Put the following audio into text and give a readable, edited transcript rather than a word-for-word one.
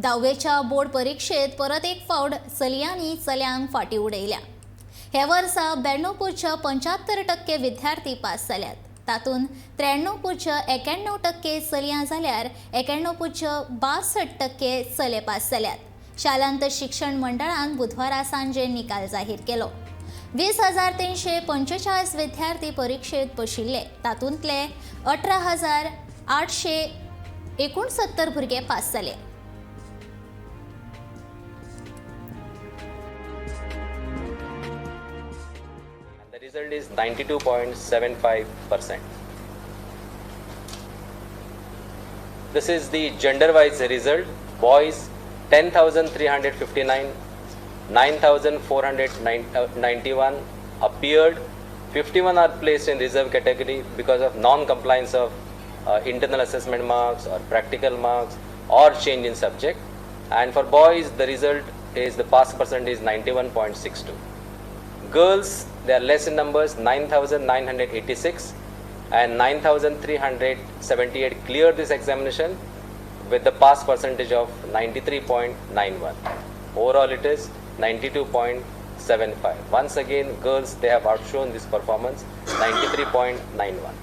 10वेच्या board परीक्षेत परत एक फावट चलयांनी चल्यांक फाटी उडयल्या। हे वर्सा 92.75% विद्यार्थी पास जाल्यात। तातूंत 93.91% चलयां जाल्यार 91.62% चले पास जाल्यात। शालांत शिक्षण मंडळान बुधवारा सांजे निकाल जाहीर केलो। 20,345 विद्यार्थी परीक्षेत बशिल्ले, तातूंतले 18,869 भुरगे पास जाले। The result is 92.75%. This is the gender-wise result. Boys 10,359, 9,491 appeared. 51 are placed in reserve category because of non-compliance of internal assessment marks or practical marks or change in subject. And for boys, the result is the pass percentage is 91.62. Girls, they are less in numbers, 9,986 and 9,378 cleared this examination with the pass percentage of 93.91. Overall, it is 92.75. Once again, girls, they have outshone this performance, 93.91.